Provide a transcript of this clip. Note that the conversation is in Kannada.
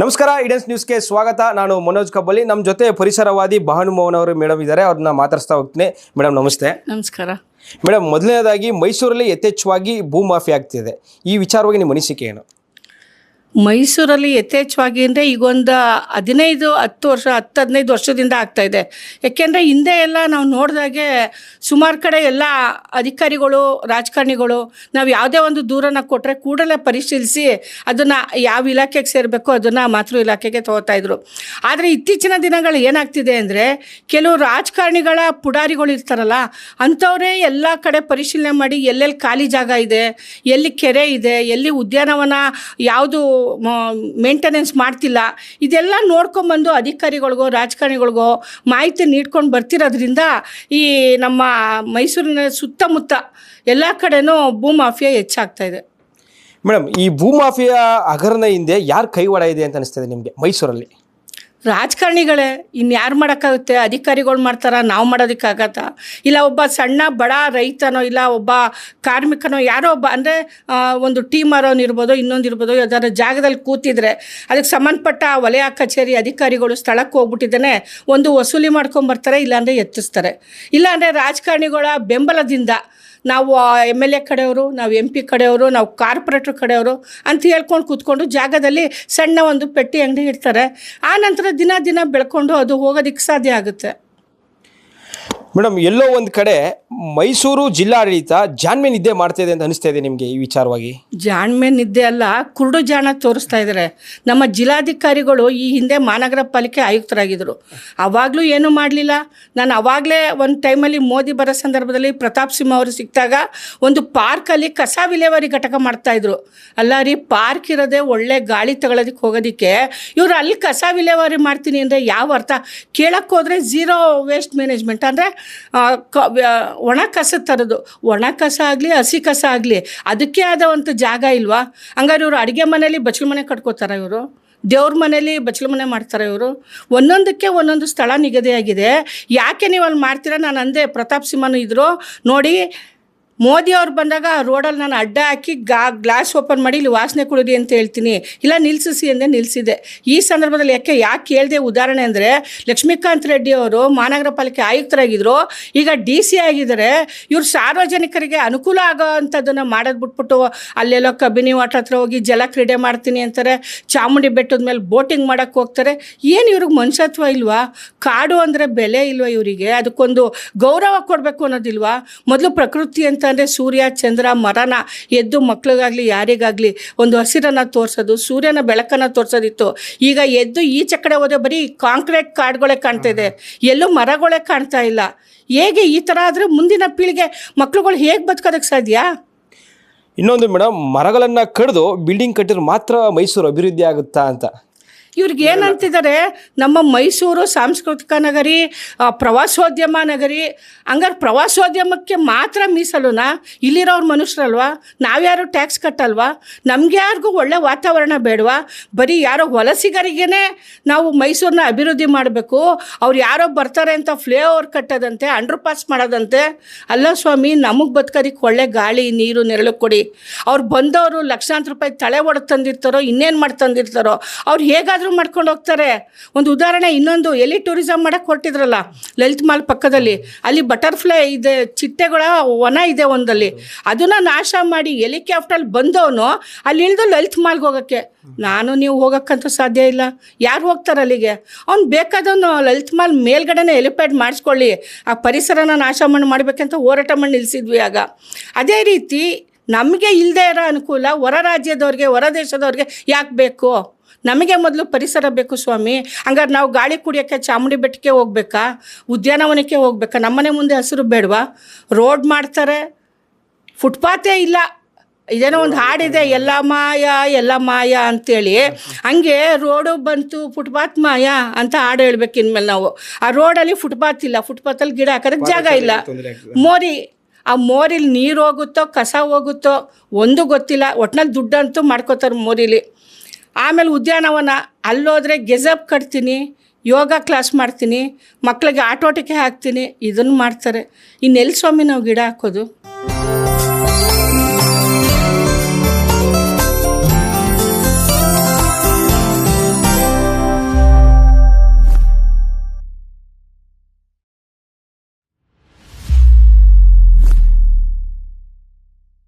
ನಮಸ್ಕಾರ, ಇಡೆನ್ಸ್ ನ್ಯೂಸ್ಗೆ ಸ್ವಾಗತ. ನಾನು ಮನೋಜ್ ಕಬ್ಬಲಿ. ನಮ್ಮ ಜೊತೆ ಪರಿಸರವಾದಿ ಭಾನುಮೋಹನ್ ಅವರು ಮೇಡಮ್ ಇದ್ದಾರೆ. ಅವ್ರನ್ನ ಮಾತಾಡ್ಸ್ತಾ ಹೋಗ್ತೀನಿ. ಮೇಡಮ್ ನಮಸ್ತೆ. ನಮಸ್ಕಾರ ಮೇಡಮ್, ಮೊದಲನೇದಾಗಿ ಮೈಸೂರಲ್ಲಿ ಯಥೇಚ್ಛವಾಗಿ ಭೂ ಮಾಫಿ ಆಗ್ತಿದೆ. ಈ ವಿಚಾರವಾಗಿ ನಿಮ್ಮ ಅನಿಸಿಕೆ ಏನು? ಮೈಸೂರಲ್ಲಿ ಯಥೇಚ್ಛವಾಗಿ ಅಂದರೆ ಈಗೊಂದು 15 ವರ್ಷದಿಂದ ಆಗ್ತಾಯಿದೆ. ಯಾಕೆಂದರೆ ಹಿಂದೆ ಎಲ್ಲ ನಾವು ನೋಡಿದಾಗೆ ಸುಮಾರು ಕಡೆ ಎಲ್ಲ ಅಧಿಕಾರಿಗಳು, ರಾಜಕಾರಣಿಗಳು ನಾವು ಯಾವುದೇ ಒಂದು ದೂರನ್ನು ಕೊಟ್ಟರೆ ಕೂಡಲೇ ಪರಿಶೀಲಿಸಿ ಅದನ್ನು ಯಾವ ಇಲಾಖೆಗೆ ಸೇರಬೇಕು ಅದನ್ನು ಮಾತೃ ಇಲಾಖೆಗೆ ತೊಗೋತಾಯಿದ್ರು. ಆದರೆ ಇತ್ತೀಚಿನ ದಿನಗಳು ಏನಾಗ್ತಿದೆ ಅಂದರೆ ಕೆಲವು ರಾಜಕಾರಣಿಗಳ ಪುಡಾರಿಗಳು ಇರ್ತಾರಲ್ಲ, ಅಂಥವರೇ ಎಲ್ಲ ಕಡೆ ಪರಿಶೀಲನೆ ಮಾಡಿ ಎಲ್ಲೆಲ್ಲಿ ಖಾಲಿ ಜಾಗ ಇದೆ, ಎಲ್ಲಿ ಕೆರೆ ಇದೆ, ಎಲ್ಲಿ ಉದ್ಯಾನವನ ಯಾವುದು ಮೇಂಟೆನೆನ್ಸ್ ಮಾಡ್ತಿಲ್ಲ, ಇದೆಲ್ಲ ನೋಡ್ಕೊಂಬಂದು ಅಧಿಕಾರಿಗಳಿಗೋ ರಾಜಕಾರಣಿಗಳಿಗೋ ಮಾಹಿತಿ ನೀಡ್ಕೊಂಡು ಬರ್ತಿರೋದ್ರಿಂದ ಈ ನಮ್ಮ ಮೈಸೂರಿನ ಸುತ್ತಮುತ್ತ ಎಲ್ಲ ಕಡೆನೂ ಭೂ ಮಾಫಿಯಾ ಹೆಚ್ಚಾಗ್ತಾ ಇದೆ. ಮೇಡಮ್, ಈ ಭೂ ಮಾಫಿಯಾ ಹಗರಣ ಹಿಂದೆ ಯಾರು ಕೈವಾಡ ಇದೆ ಅಂತ ಅನಿಸ್ತದೆ ನಿಮಗೆ ಮೈಸೂರಲ್ಲಿ? ರಾಜಕಾರಣಿಗಳೇ. ಇನ್ಯಾರು ಮಾಡೋಕ್ಕಾಗುತ್ತೆ? ಅಧಿಕಾರಿಗಳು ಮಾಡ್ತಾರ, ನಾವು ಮಾಡೋದಕ್ಕಾಗತ್ತಾ? ಇಲ್ಲ ಒಬ್ಬ ಸಣ್ಣ ಬಡ ರೈತನೋ ಇಲ್ಲ ಒಬ್ಬ ಕಾರ್ಮಿಕನೋ ಯಾರೋ ಒಬ್ಬ ಅಂದರೆ ಒಂದು ಟೀಮ್ ಇರ್ಬೋದು, ಇನ್ನೊಂದು ಇರ್ಬೋದು, ಯಾವ್ದಾದ್ರು ಜಾಗದಲ್ಲಿ ಕೂತಿದ್ರೆ ಅದಕ್ಕೆ ಸಂಬಂಧಪಟ್ಟ ವಲಯ ಕಚೇರಿ ಅಧಿಕಾರಿಗಳು ಸ್ಥಳಕ್ಕೆ ಹೋಗ್ಬಿಟ್ಟಿದ್ದಾನೆ ಒಂದು ವಸೂಲಿ ಮಾಡ್ಕೊಂಬರ್ತಾರೆ, ಇಲ್ಲಾಂದರೆ ಎತ್ತಿಸ್ತಾರೆ. ಇಲ್ಲಾಂದರೆ ರಾಜಕಾರಣಿಗಳ ಬೆಂಬಲದಿಂದ ನಾವು MLA ಕಡೆಯವರು, ನಾವು MP ಕಡೆಯವರು, ನಾವು ಕಾರ್ಪೊರೇಟ್ರ್ ಕಡೆಯವರು ಅಂತ ಹೇಳ್ಕೊಂಡು ಕೂತ್ಕೊಂಡು ಜಾಗದಲ್ಲಿ ಸಣ್ಣ ಒಂದು ಪೆಟ್ಟಿ ಅಂಗಡಿ ಇಡ್ತಾರೆ. ಆ ನಂತರ ದಿನ ಬೆಳ್ಕೊಂಡು ಅದು ಹೋಗೋದಕ್ಕೆ ಸಾಧ್ಯ ಆಗುತ್ತೆ. ಮೇಡಮ್, ಎಲ್ಲೋ ಒಂದು ಕಡೆ ಮೈಸೂರು ಜಿಲ್ಲಾಡಳಿತ ಜಾಣ್ಮೆ ನಿದ್ದೆ ಮಾಡ್ತಾ ಇದೆ ಅಂತ ಅನಿಸ್ತಾ ಇದೆ ನಿಮಗೆ ಈ ವಿಚಾರವಾಗಿ? ಜಾಣ್ಮೆ ನಿದ್ದೆ ಅಲ್ಲ, ಕುರುಡು ಜಾಣ ತೋರಿಸ್ತಾ ಇದ್ದಾರೆ. ನಮ್ಮ ಜಿಲ್ಲಾಧಿಕಾರಿಗಳು ಈ ಹಿಂದೆ ಮಹಾನಗರ ಪಾಲಿಕೆ ಆಯುಕ್ತರಾಗಿದ್ದರು, ಆವಾಗಲೂ ಏನೂ ಮಾಡಲಿಲ್ಲ. ನಾನು ಆವಾಗಲೇ ಒಂದು ಟೈಮಲ್ಲಿ ಮೋದಿ ಬರೋ ಸಂದರ್ಭದಲ್ಲಿ ಪ್ರತಾಪ್ ಸಿಂಹ ಅವರು ಸಿಕ್ಕಿದಾಗ ಒಂದು ಪಾರ್ಕಲ್ಲಿ ಕಸ ವಿಲೇವಾರಿ ಘಟಕ ಮಾಡ್ತಾಯಿದ್ರು. ಅಲ್ಲ ರೀ, ಪಾರ್ಕ್ ಇರೋದೇ ಒಳ್ಳೆ ಗಾಳಿ ತಗೊಳ್ಳೋದಕ್ಕೆ ಹೋಗೋದಕ್ಕೆ, ಇವರು ಅಲ್ಲಿ ಕಸ ವಿಲೇವಾರಿ ಮಾಡ್ತೀನಿ ಅಂದರೆ ಯಾವ ಅರ್ಥ? ಕೇಳಕ್ಕೆ ಹೋದರೆ ಝೀರೋ ವೇಸ್ಟ್ ಮ್ಯಾನೇಜ್ಮೆಂಟ್ ಅಂದರೆ ಒಣ ಕಸ ತರೋದು. ಒಣ ಕಸ ಆಗಲಿ ಹಸಿ ಕಸ ಆಗಲಿ ಅದಕ್ಕೆ ಆದಂಥ ಜಾಗ ಇಲ್ವಾ? ಹಂಗಾರೆ ಇವರು ಅಡುಗೆ ಮನೇಲಿ ಬಚ್ಚಲು ಮನೆ ಕಟ್ಕೋತಾರೆ, ಇವರು ದೇವ್ರ ಮನೇಲಿ ಬಚ್ಚಲು ಮನೆ ಮಾಡ್ತಾರೆ. ಇವರು ಒಂದೊಂದಕ್ಕೆ ಒಂದೊಂದು ಸ್ಥಳ ನಿಗದಿಯಾಗಿದೆ. ಯಾಕೆ ನೀವು ಅಲ್ಲಿ ಮಾಡ್ತೀರಾ? ನಾನು ಅಂದೆ, ಪ್ರತಾಪ್ ಸಿಂಹನೂ ಇದ್ದರು ನೋಡಿ, ಮೋದಿ ಅವ್ರು ಬಂದಾಗ ರೋಡಲ್ಲಿ ನಾನು ಅಡ್ಡ ಹಾಕಿ ಗ್ಲಾಸ್ ಓಪನ್ ಮಾಡಿ ಇಲ್ಲಿ ವಾಸನೆ ಕುಡಿದಿ ಅಂತ ಹೇಳ್ತೀನಿ, ಇಲ್ಲ ನಿಲ್ಲಿಸಿ ಅಂದರೆ ನಿಲ್ಲಿಸಿದೆ. ಈ ಸಂದರ್ಭದಲ್ಲಿ ಯಾಕೆ ಹೇಳ್ದೆ ಉದಾಹರಣೆ ಅಂದರೆ, ಲಕ್ಷ್ಮೀಕಾಂತ್ ರೆಡ್ಡಿ ಅವರು ಮಹಾನಗರ ಪಾಲಿಕೆ ಆಯುಕ್ತರಾಗಿದ್ದರು, ಈಗ DC ಆಗಿದ್ದಾರೆ. ಇವ್ರು ಸಾರ್ವಜನಿಕರಿಗೆ ಅನುಕೂಲ ಆಗೋ ಅಂಥದ್ದನ್ನು ಮಾಡೋದು ಬಿಟ್ಬಿಟ್ಟು ಅಲ್ಲೆಲ್ಲೋ ಕಬಿನಿ ವಾಟರ್ ಹತ್ರ ಹೋಗಿ ಜಲ ಕ್ರೀಡೆ ಮಾಡ್ತೀನಿ ಅಂತಾರೆ, ಚಾಮುಂಡಿ ಬೆಟ್ಟದ ಮೇಲೆ ಬೋಟಿಂಗ್ ಮಾಡೋಕ್ಕೆ ಹೋಗ್ತಾರೆ. ಏನು ಇವ್ರಿಗೆ ಮನುಷ್ಯತ್ವ ಇಲ್ವಾ? ಕಾಡು ಅಂದರೆ ಬೆಲೆ ಇಲ್ವಾ ಇವರಿಗೆ? ಅದಕ್ಕೊಂದು ಗೌರವ ಕೊಡಬೇಕು ಅನ್ನೋದಿಲ್ವಾ? ಮೊದಲು ಪ್ರಕೃತಿ ಅಂತ ಅಂದರೆ ಸೂರ್ಯ ಚಂದ್ರ ಮರನ ಎದ್ದು ಮಕ್ಳಿಗಾಗಲಿ ಯಾರಿಗಾಗಲಿ ಒಂದು ಹಸಿರನ್ನು ತೋರಿಸೋದು, ಸೂರ್ಯನ ಬೆಳಕನ್ನು ತೋರಿಸೋದಿತ್ತು. ಈಗ ಎದ್ದು ಈಚೆ ಕಡೆ ಹೋದರೆ ಬರೀ ಕಾಂಕ್ರೀಟ್ ಕಾಡುಗಳೇ ಕಾಣ್ತಾ ಇದೆ, ಎಲ್ಲೂ ಮರಗಳೇ ಕಾಣ್ತಾ ಇಲ್ಲ. ಹೇಗೆ ಈ ಥರ ಆದರೆ ಮುಂದಿನ ಪೀಳಿಗೆ ಮಕ್ಳುಗಳು ಹೇಗೆ ಬದುಕೋದಕ್ಕೆ ಸಾಧ್ಯ? ಇನ್ನೊಂದು ಮೇಡಮ್, ಮರಗಳನ್ನು ಕಡಿದು ಬಿಲ್ಡಿಂಗ್ ಕಟ್ಟಿದ್ರೆ ಮಾತ್ರ ಮೈಸೂರು ಅಭಿವೃದ್ಧಿ ಆಗುತ್ತಾ ಅಂತ ಇವ್ರಿಗೆ ಏನಂತಿದ್ದಾರೆ, ನಮ್ಮ ಮೈಸೂರು ಸಾಂಸ್ಕೃತಿಕ ನಗರಿ, ಪ್ರವಾಸೋದ್ಯಮ ನಗರಿ. ಹಂಗಾರೆ ಪ್ರವಾಸೋದ್ಯಮಕ್ಕೆ ಮಾತ್ರ ಮೀಸಲುನಾ? ಇಲ್ಲಿರೋರು ಮನುಷ್ಯರಲ್ವಾ? ನಾವ್ಯಾರು ಟ್ಯಾಕ್ಸ್ ಕಟ್ಟಲ್ವಾ? ನಮ್ಗೆ ಯಾರಿಗೂ ಒಳ್ಳೆ ವಾತಾವರಣ ಬೇಡವಾ? ಬರೀ ಯಾರೋ ವಲಸಿಗರಿಗೇ ನಾವು ಮೈಸೂರನ್ನ ಅಭಿವೃದ್ಧಿ ಮಾಡಬೇಕು, ಅವ್ರು ಯಾರೋ ಬರ್ತಾರೆ ಅಂತ ಫ್ಲೇಓವರ್ ಕಟ್ಟೋದಂತೆ, ಅಂಡರ್ ಪಾಸ್ ಮಾಡೋದಂತೆ. ಅಲ್ಲ ಸ್ವಾಮಿ, ನಮಗೆ ಬದುಕೋದಕ್ಕೆ ಒಳ್ಳೆ ಗಾಳಿ ನೀರು ನೆರಳು ಕೊಡಿ. ಅವ್ರು ಬಂದವರು ಲಕ್ಷಾಂತರ ರೂಪಾಯಿ ತಲೆ ಒಡೆದು ತಂದಿರ್ತಾರೋ, ಇನ್ನೇನು ಮಾಡಿ ತಂದಿರ್ತಾರೋ, ಅವ್ರು ಹೇಗಾದರೂ ಮಾಡ್ಕೊಂಡು ಹೋಗ್ತಾರೆ. ಒಂದು ಉದಾಹರಣೆ, ಇನ್ನೊಂದು ಎಲ್ಲಿ ಟೂರಿಸಮ್ ಮಾಡಕ್ಕೆ ಹೊರಟಿದ್ರಲ್ಲ ಲಲಿತ್ ಮಾಲ್ ಪಕ್ಕದಲ್ಲಿ, ಅಲ್ಲಿ ಬಟರ್ಫ್ಲೈ ಇದೆ, ಚಿಟ್ಟೆಗಳ ವನ ಇದೆ ಒಂದಲ್ಲಿ, ಅದನ್ನು ನಾಶ ಮಾಡಿ ಹೆಲಿಕಾಪ್ಟ್ರಲ್ಲಿ ಬಂದವನು ಅಲ್ಲಿ ಇಳಿದು ಲಲಿತ್ ಮಾಲ್ಗೆ ಹೋಗೋಕ್ಕೆ. ನಾನು ನೀವು ಹೋಗೋಕ್ಕಂತೂ ಸಾಧ್ಯ ಇಲ್ಲ. ಯಾರು ಹೋಗ್ತಾರೆ ಅಲ್ಲಿಗೆ? ಅವ್ನು ಬೇಕಾದವನು ಲಲಿತ್ ಮಾಲ್ ಮೇಲ್ಗಡೆನೇ ಹೆಲಿಪ್ಯಾಡ್ ಮಾಡಿಸ್ಕೊಳ್ಳಿ, ಆ ಪರಿಸರನ ನಾಶ ಮಾಡಬೇಕಂತ ಹೋರಾಟ ಮಾಡಿ ನಿಲ್ಲಿಸಿದ್ವಿ ಆಗ. ಅದೇ ರೀತಿ ನಮಗೆ ಇಲ್ಲದೆ ಇರೋ ಅನುಕೂಲ ಹೊರ ರಾಜ್ಯದವ್ರಿಗೆ, ಹೊರ ದೇಶದವ್ರಿಗೆ ಯಾಕೆ ಬೇಕು? ನಮಗೆ ಮೊದಲು ಪರಿಸರ ಬೇಕು ಸ್ವಾಮಿ. ಹಂಗಾರೆ ನಾವು ಗಾಳಿ ಕುಡಿಯೋಕ್ಕೆ ಚಾಮುಂಡಿ ಬೆಟ್ಟಕ್ಕೆ ಹೋಗ್ಬೇಕಾ? ಉದ್ಯಾನವನಕ್ಕೆ ಹೋಗ್ಬೇಕಾ? ನಮ್ಮನೆ ಮುಂದೆ ಹಸಿರು ಬೇಡವಾ? ರೋಡ್ ಮಾಡ್ತಾರೆ, ಫುಟ್ಪಾತೇ ಇಲ್ಲ. ಇದೇನೋ ಒಂದು ಹಾಡಿದೆ, ಎಲ್ಲ ಮಾಯ ಅಂತೇಳಿ. ಹಂಗೆ ರೋಡು ಬಂತು, ಫುಟ್ಪಾತ್ ಮಾಯ ಅಂತ ಹಾಡು ಹೇಳ್ಬೇಕು ಇನ್ಮೇಲೆ ನಾವು. ಆ ರೋಡಲ್ಲಿ ಫುಟ್ಪಾತ್ ಇಲ್ಲ, ಫುಟ್ಪಾತಲ್ಲಿ ಗಿಡ ಹಾಕೋದಕ್ಕೆ ಜಾಗ ಇಲ್ಲ. ಮೋರಿ, ಆ ಮೋರಿಲಿ ನೀರು ಹೋಗುತ್ತೋ ಕಸ ಹೋಗುತ್ತೋ ಒಂದು ಗೊತ್ತಿಲ್ಲ. ಒಟ್ನಲ್ಲಿ ದುಡ್ಡಂತೂ ಮಾಡ್ಕೋತಾರೆ ಮೋರಿಲಿ. ಆಮೇಲೆ ಉದ್ಯಾನವನ, ಅಲ್ಲೋದ್ರೆ ಗೆಜಪ್ ಕಟ್ತೀನಿ, ಯೋಗ ಕ್ಲಾಸ್ ಮಾಡ್ತೀನಿ, ಮಕ್ಕಳಿಗೆ ಆಟೋಟಿಕೆ ಹಾಕ್ತೀನಿ, ಇದನ್ನು ಮಾಡ್ತಾರೆ. ಇನ್ನೆಲ್ಲಿ ಸ್ವಾಮಿ ನಾವು ಗಿಡ ಹಾಕೋದು?